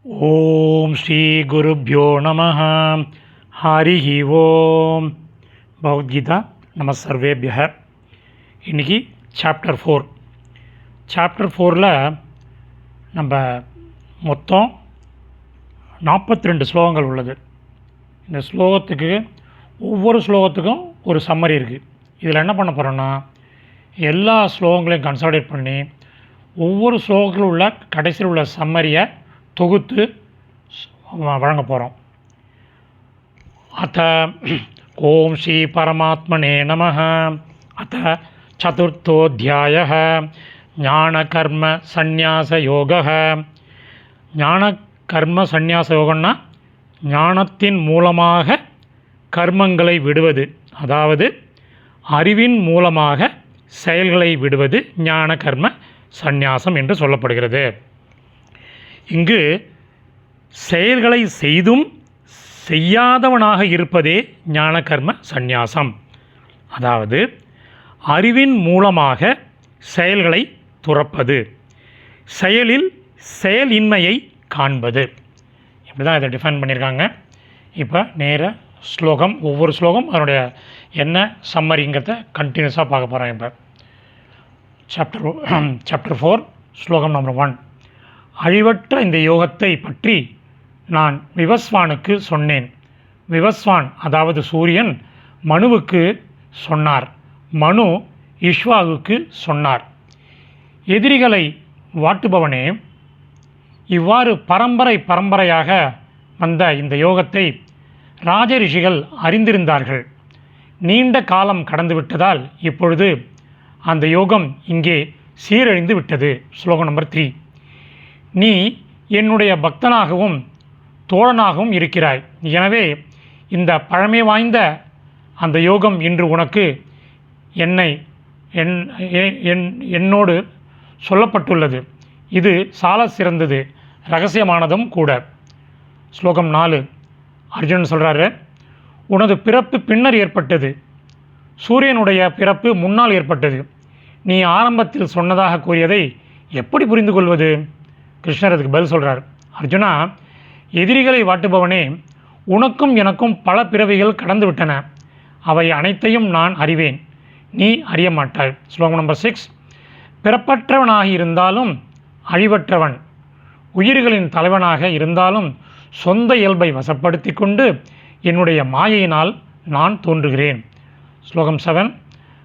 ஓம் ஸ்ரீ குருப்யோ நமः. ஹரிஹி ஓம். பகவத்கீதா நம சர்வேபியः. இன்றைக்கி சாப்டர் 4. சாப்டர் 4ல் நம்ம மொத்தம் 42 ஸ்லோகங்கள் உள்ளது. இந்த ஸ்லோகத்துக்கு ஒவ்வொரு ஸ்லோகத்துக்கும் ஒரு சம்மரி இருக்குது. இதில் என்ன பண்ண போகிறோன்னா, எல்லா ஸ்லோகங்களையும் கன்சாலிடேட் பண்ணி ஒவ்வொரு ஸ்லோகத்தில் உள்ள கடைசியில் உள்ள சம்மரியை தொகுத்து வழங்க போகிறோம். அத்த ஓம் ஸ்ரீ பரமாத்மனே நமः. அத்த சதுர்த்தோத்தியாயः ஞான கர்ம சந்நியாச யோகः. ஞான கர்ம சந்நியாச யோகம்னா ஞானத்தின் மூலமாக கர்மங்களை விடுவது, அதாவது அறிவின் மூலமாக செயல்களை விடுவது ஞான கர்ம சந்நியாசம் என்று சொல்லப்படுகிறது. இங்கு செயல்களை செய்தும் செய்யாதவனாக இருப்பதே ஞான கர்ம சந்நியாசம். அதாவது அறிவின் மூலமாக செயல்களை துறப்பது, செயலில் செயலின்மையை காண்பது. இப்படி தான் இதை டிஃபைன் பண்ணியிருக்காங்க. இப்போ நேர ஸ்லோகம், ஒவ்வொரு ஸ்லோகம் அதனுடைய என்ன சம்மரிங்கிறத கண்டினியூஸாக பார்க்க போகிறோம். இப்போ சாப்டர் 4 ஸ்லோகம் நம்பர் 1. அழிவற்ற இந்த யோகத்தை பற்றி நான் விவஸ்வானுக்கு சொன்னேன். விவஸ்வான் அதாவது சூரியன் மனுவுக்கு சொன்னார். மனு இஷ்வாகுக்கு சொன்னார். எதிரிகளை வாட்டுபவனே, இவ்வாறு பரம்பரையாக வந்த இந்த யோகத்தை ராஜரிஷிகள் அறிந்திருந்தார்கள். நீண்ட காலம் கடந்துவிட்டதால் இப்பொழுது அந்த யோகம் இங்கே சீரழிந்து விட்டது. ஸ்லோகம் நம்பர் 3. நீ என்னுடைய பக்தனாகவும் தோழனாகவும் இருக்கிறாய். எனவே இந்த பழமை வாய்ந்த அந்த யோகம் இன்று உனக்கு என்னோடு சொல்லப்பட்டுள்ளது. இது சால சிறந்தது, இரகசியமானதும் கூட. ஸ்லோகம் 4. அர்ஜுனன் சொல்கிறாரு, உனது பிறப்பு பின்னர் ஏற்பட்டது, சூரியனுடைய பிறப்பு முன்னால் ஏற்பட்டது. நீ ஆரம்பத்தில் சொன்னதாக கூறியதை எப்படி புரிந்து கொள்வது? கிருஷ்ணர் அதுக்கு பதில் சொல்கிறார். அர்ஜுனா, எதிரிகளை வாட்டுபவனே, உனக்கும் எனக்கும் பல பிறவிகள் கடந்து விட்டன. அவை அனைத்தையும் நான் அறிவேன், நீ அறிய மாட்டாய். ஸ்லோகம் நம்பர் 6. பிறப்பற்றவனாக இருந்தாலும் அழிவற்றவன், உயிர்களின் தலைவனாக இருந்தாலும் சொந்த இயல்பை வசப்படுத்தி கொண்டு என்னுடைய மாயையினால் நான் தோன்றுகிறேன். ஸ்லோகம் 7.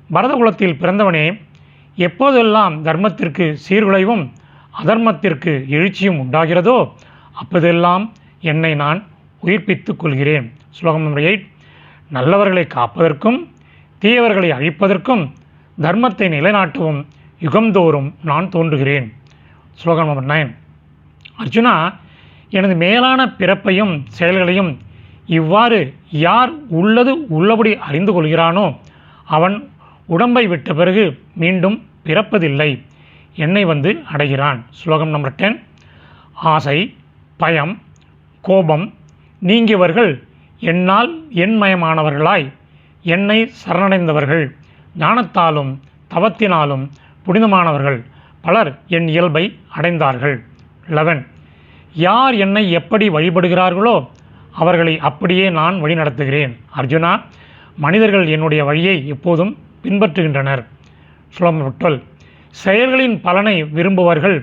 பரதகுலத்தில் பிறந்தவனே, எப்போதெல்லாம் தர்மத்திற்கு சீர்குலைவும் அதர்மத்திற்கு எழுச்சியும் உண்டாகிறதோ அப்போதெல்லாம் என்னை நான் உயிர்ப்பித்துக் கொள்கிறேன். ஸ்லோகம் நம்பர் 8. நல்லவர்களை காப்பதற்கும் தீயவர்களை அழிப்பதற்கும் தர்மத்தை நிலைநாட்டவும் யுகந்தோறும் நான் தோன்றுகிறேன். ஸ்லோகம் நம்பர் 9. அர்ஜுனா, எனது மேலான பிறப்பையும் செயல்களையும் இவ்வாறு யார் உள்ளது உள்ளபடி அறிந்து கொள்கிறானோ அவன் உடம்பை விட்ட பிறகு மீண்டும் பிறப்பதில்லை, என்னை வந்து அடைகிறான். ஸ்லோகம் நம்பர் 10. ஆசை, பயம், கோபம் நீங்கியவர்கள் என்னால் என்மயமானவர்களாய் என்னை சரணடைந்தவர்கள், ஞானத்தாலும் தவத்தினாலும் புனிதமானவர்கள் பலர் என் இயல்பை அடைந்தார்கள். 11. யார் என்னை எப்படி வழிபடுகிறார்களோ அவர்களை அப்படியே நான் வழிநடத்துகிறேன். அர்ஜுனா, மனிதர்கள் என்னுடைய வழியை எப்போதும் பின்பற்றுகின்றனர். ஸ்லோகம் 12. செயல்களின் பலனை விரும்புவர்கள்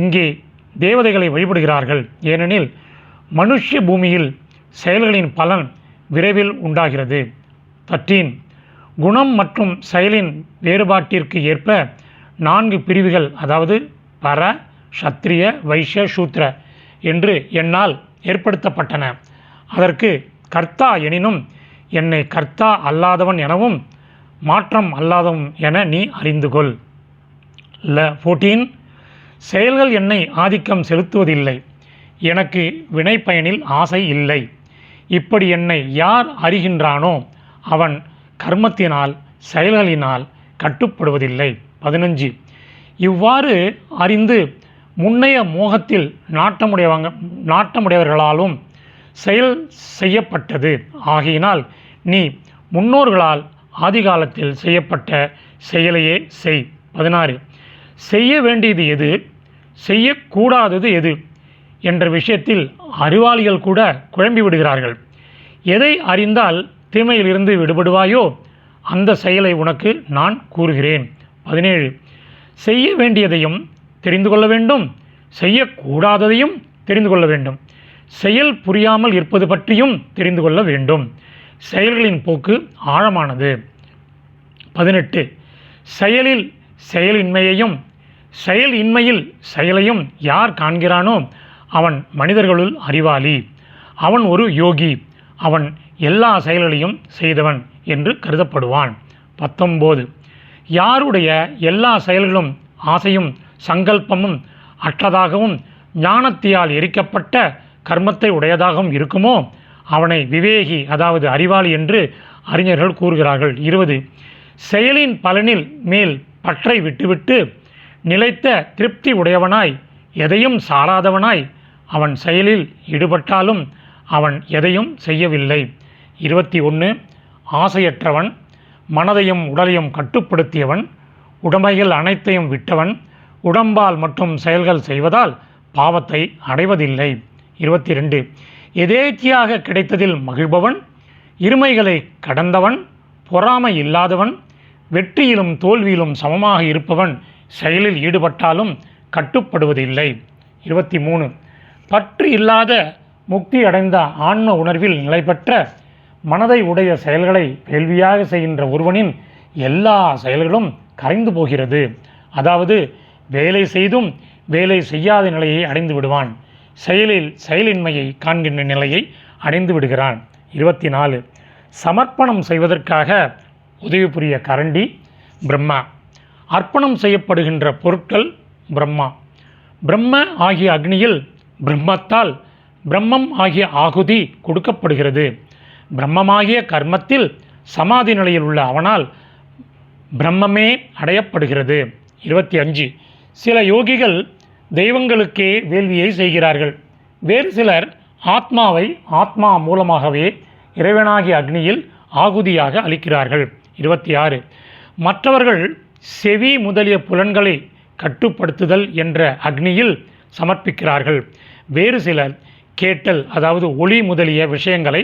இங்கே தேவதைகளை வழிபடுகிறார்கள், ஏனெனில் மனுஷ்ய பூமியில் செயல்களின் பலன் விரைவில் உண்டாகிறது. 13. குணம் மற்றும் செயலின் வேறுபாட்டிற்கு ஏற்ப 4 பிரிவுகள், அதாவது பர, சத்திரிய, வைஷ்ய, சூத்ர என்று என்னால் ஏற்படுத்தப்பட்டன. அதற்கு கர்த்தா எனினும் என்னை கர்த்தா அல்லாதவன் எனவும் மாற்றம் அல்லாதவன் என நீ அறிந்து கொள். 14. செயல்கள் என்னை ஆதிக்கம் செலுத்துவதில்லை, எனக்கு வினை பயனில் ஆசை இல்லை. இப்படி என்னை யார் அறிகின்றானோ அவன் கர்மத்தினால் செயல்களினால் கட்டுப்படுவதில்லை. 15. இவ்வாறு அறிந்து முன்னைய மோகத்தில் நாட்டமுடையவர்களாலும் செயல் செய்யப்பட்டது ஆகையினால் நீ முன்னோர்களால் ஆதிகாலத்தில் செய்யப்பட்ட செயலையே செய். 16. செய்ய வேண்டியது எது, செய்யக்கூடாதது எது என்ற விஷயத்தில் அறிவாளிகள் கூட குழம்பி விடுகிறார்கள். எதை அறிந்தால் தீமையிலிருந்து விடுபடுவாயோ அந்த செயலை உனக்கு நான் கூறுகிறேன். 17. செய்ய வேண்டியதையும் தெரிந்து கொள்ள வேண்டும், செய்யக்கூடாததையும் தெரிந்து கொள்ள வேண்டும், செயல் புரியாமல் இருப்பது பற்றியும் தெரிந்து கொள்ள வேண்டும். செயல்களின் போக்கு ஆழமானது. 18. செயலில் செயலின்மையையும் செயலின்மையில் செயலையும் யார் காண்கிறானோ அவன் மனிதர்களுள் அறிவாளி, அவன் ஒரு யோகி, அவன் எல்லா செயல்களையும் செய்தவன் என்று கருதப்படுவான். 19. யாருடைய எல்லா செயல்களும் ஆசையும் சங்கல்பமும் அற்றதாகவும் ஞானத்தியால் எரிக்கப்பட்ட கர்மத்தை உடையதாகவும் இருக்குமோ அவனை விவேகி, அதாவது அறிவாளி என்று அறிஞர்கள் கூறுகிறார்கள். 20. செயலின் பலனில் மேல் பற்றை விட்டுவிட்டு நிலைத்த திருப்தி உடையவனாய் எதையும் சாராதவனாய் அவன் செயலில் ஈடுபட்டாலும் அவன் எதையும் செய்யவில்லை. 21. ஆசையற்றவன், மனதையும் உடலையும் கட்டுப்படுத்தியவன், உடைமைகள் அனைத்தையும் விட்டவன், உடம்பால் மற்றும் செயல்கள் செய்வதால் பாவத்தை அடைவதில்லை. 22. எதேச்சியாக கிடைத்ததில் மகிழ்பவன், இருமைகளை கடந்தவன், பொறாமை இல்லாதவன், வெற்றியிலும் தோல்வியிலும் சமமாக இருப்பவன் செயலில் ஈடுபட்டாலும் கட்டுப்படுவதில்லை. 23. பற்று இல்லாத முக்தி அடைந்த ஆன்ம உணர்வில் நிலை பெற்ற மனதை உடைய செயல்களை வேள்வியாக செய்கின்ற ஒருவனின் எல்லா செயல்களும் கரைந்து போகிறது. அதாவது வேலை செய்தும் வேலை செய்யாத நிலையை அடைந்து விடுவான். செயலில் செயலின்மையை காண்கின்ற நிலையை அடைந்து விடுகிறான். 24. சமர்ப்பணம் செய்வதற்காக உதவி புரிய கரண்டி பிரம்மா, அர்ப்பணம் செய்யப்படுகின்ற பொருட்கள் பிரம்மா, பிரம்ம ஆகிய அக்னியில் பிரம்மத்தால் பிரம்மம் ஆகிய ஆகுதி கொடுக்கப்படுகிறது. பிரம்மமாகிய கர்மத்தில் சமாதி நிலையில் உள்ள அவனால் பிரம்மமே அடையப்படுகிறது. 25. சில யோகிகள் தெய்வங்களுக்கே வேள்வியை செய்கிறார்கள். வேறு சிலர் ஆத்மாவை ஆத்மா மூலமாகவே இறைவனாகிய அக்னியில் ஆகுதியாக அளிக்கிறார்கள். 26. மற்றவர்கள் செவி முதலிய புலன்களை கட்டுப்படுத்துதல் என்ற அக்னியில் சமர்ப்பிக்கிறார்கள். வேறு சிலர் கேட்டல், அதாவது ஒளி முதலிய விஷயங்களை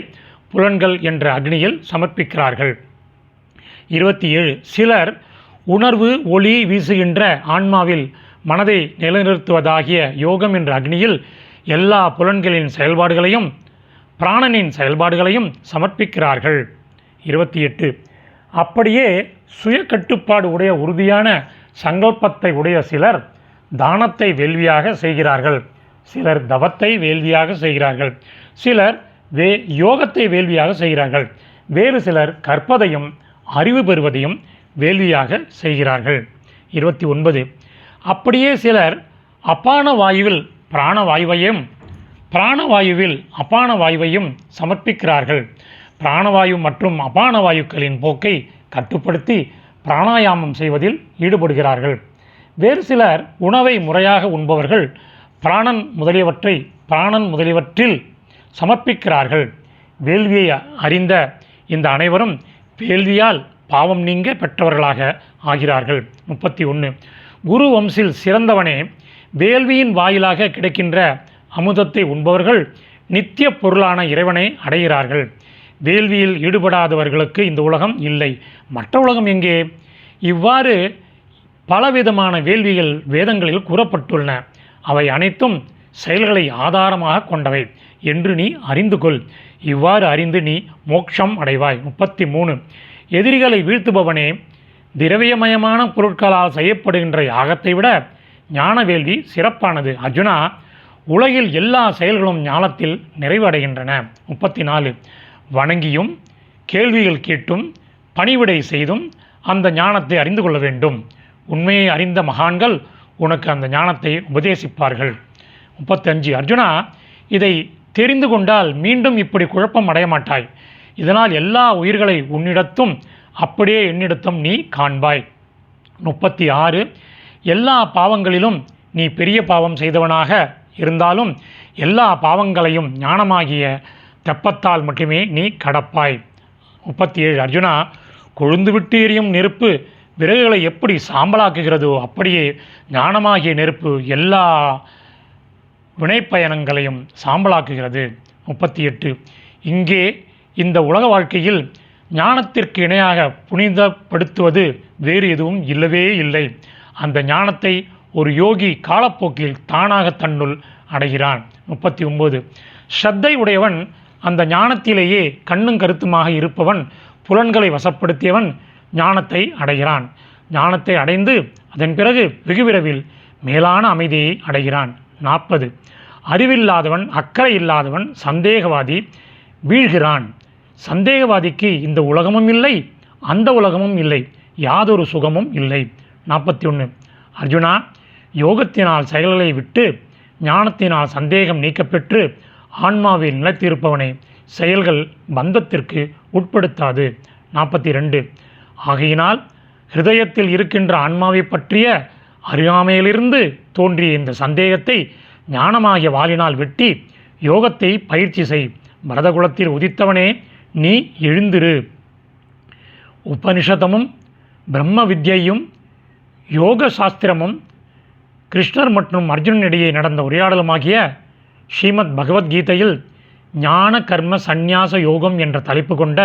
புலன்கள் என்ற அக்னியில் சமர்ப்பிக்கிறார்கள். 27. சிலர் உணர்வு ஒளி வீசுகின்ற ஆன்மாவில் மனதை நிலைநிறுத்துவதாகிய யோகம் என்ற அக்னியில் எல்லா புலன்களின் செயல்பாடுகளையும் பிராணனின் செயல்பாடுகளையும் சமர்ப்பிக்கிறார்கள். 28. அப்படியே சுய கட்டுப்பாடு உடைய உறுதியான சங்கல்பத்தை உடைய சிலர் தானத்தை வேள்வியாக செய்கிறார்கள், சிலர் தவத்தை வேள்வியாக செய்கிறார்கள், சிலர் யோகத்தை வேள்வியாக செய்கிறார்கள், வேறு சிலர் கற்பதையும் அறிவு பெறுவதையும் வேள்வியாக செய்கிறார்கள். 29. அப்படியே சிலர் அப்பான வாயுவில் பிராணவாயுவையும் பிராணவாயுவில் அப்பான வாயுவையும் சமர்ப்பிக்கிறார்கள். பிராணவாயு மற்றும் அபான வாயுக்களின் போக்கை கட்டுப்படுத்தி பிராணாயாமம் செய்வதில் ஈடுபடுகிறார்கள். வேறு சிலர் உணவை முறையாக உண்பவர்கள் பிராணன் முதலியவற்றில் சமர்ப்பிக்கிறார்கள். வேள்வியை அறிந்த இந்த அனைவரும் வேள்வியால் பாவம் நீங்க பெற்றவர்களாக ஆகிறார்கள். 31. குரு வம்சில் சிறந்தவனே, வேள்வியின் வாயிலாக கிடைக்கின்ற அமுதத்தை உண்பவர்கள் நித்திய பொருளான இறைவனை அடைகிறார்கள். வேள்வியில் ஈடுபடாதவர்களுக்கு இந்த உலகம் இல்லை, மற்ற உலகம் எங்கே? இவ்வாறு பலவிதமான வேள்விகள் வேதங்களில் கூறப்பட்டுள்ளன. அவை அனைத்தும் செயல்களை ஆதாரமாக கொண்டவை என்று நீ அறிந்து கொள். இவ்வாறு அறிந்து நீ மோட்சம் அடைவாய். 33. எதிரிகளை வீழ்த்துபவனே, திரவியமயமான பொருட்களால் செய்யப்படுகின்ற யாகத்தை விட ஞான வேள்வி சிறப்பானது. அர்ஜுனா, உலகில் எல்லா செயல்களும் ஞானத்தில் நிறைவடைகின்றன. 34. வணங்கியும் கேள்விகள் கேட்டும் பணிவிடை செய்தும் அந்த ஞானத்தை அறிந்து கொள்ள வேண்டும். உண்மையை அறிந்த மகான்கள் உனக்கு அந்த ஞானத்தை உபதேசிப்பார்கள். 35. அர்ஜுனா, இதை தெரிந்து கொண்டால் மீண்டும் இப்படி குழப்பம் அடைய மாட்டாய். இதனால் எல்லா உயிர்களை உன்னிடத்தும் அப்படியே என்னிடத்தும் நீ காண்பாய். 36. எல்லா பாவங்களிலும் நீ பெரிய பாவம் செய்தவனாக இருந்தாலும் எல்லா பாவங்களையும் ஞானமாகிய தெப்பத்தால் மட்டுமே நீ கடப்பாய். 37. அர்ஜுனா, கொழுந்து விட்டு எரியும் நெருப்பு விறகுகளை எப்படி சாம்பலாக்குகிறதோ அப்படியே ஞானமாகிய நெருப்பு எல்லா வினைப்பயணங்களையும் சாம்பலாக்குகிறது. 38. இங்கே இந்த உலக வாழ்க்கையில் ஞானத்திற்கு இணையாக புனிதப்படுத்துவது வேறு எதுவும் இல்லவே இல்லை. அந்த ஞானத்தை ஒரு யோகி காலப்போக்கில் தானாக தன்னுள் அடைகிறான். 39. ஸ்ரத்தை உடையவன் அந்த ஞானத்திலேயே கண்ணும் கருத்துமாக இருப்பவன், புலன்களை வசப்படுத்தியவன் ஞானத்தை அடைகிறான். ஞானத்தை அடைந்து அதன் பிறகு வெகு விரைவில் மேலான அமைதியை அடைகிறான். 40. அறிவில்லாதவன், அக்கறை இல்லாதவன், சந்தேகவாதி வீழ்கிறான். சந்தேகவாதிக்கு இந்த உலகமும் இல்லை, அந்த உலகமும் இல்லை, யாதொரு சுகமும் இல்லை. 41. அர்ஜுனா, யோகத்தினால் செயல்களை விட்டு ஞானத்தினால் சந்தேகம் நீக்கப்பெற்று ஆன்மாவில் நிலைத்திருப்பவனை செயல்கள் பந்தத்திற்கு உட்படுத்தாது. 42. ஆகையினால் ஹிருதயத்தில் இருக்கின்ற ஆன்மாவை பற்றிய அறியாமையிலிருந்து தோன்றிய இந்த சந்தேகத்தை ஞானமாகிய வாளினால் வெட்டி யோகத்தை பயிற்சி செய். பரதகுலத்தில் உதித்தவனே, நீ எழுந்திரு. உபனிஷதமும் பிரம்ம வித்யையும் யோக சாஸ்திரமும் கிருஷ்ணர் மற்றும் அர்ஜுனனிடையே நடந்த உரையாடலுமாகிய ஸ்ரீமத் பகவத்கீதையில் ஞான கர்ம சந்நியாச யோகம் என்ற தலைப்பு கொண்ட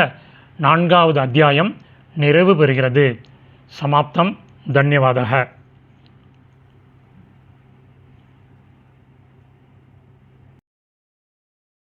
4வது அத்தியாயம் நிறைவு பெறுகிறது. சமாப்தம். தன்யவாதः.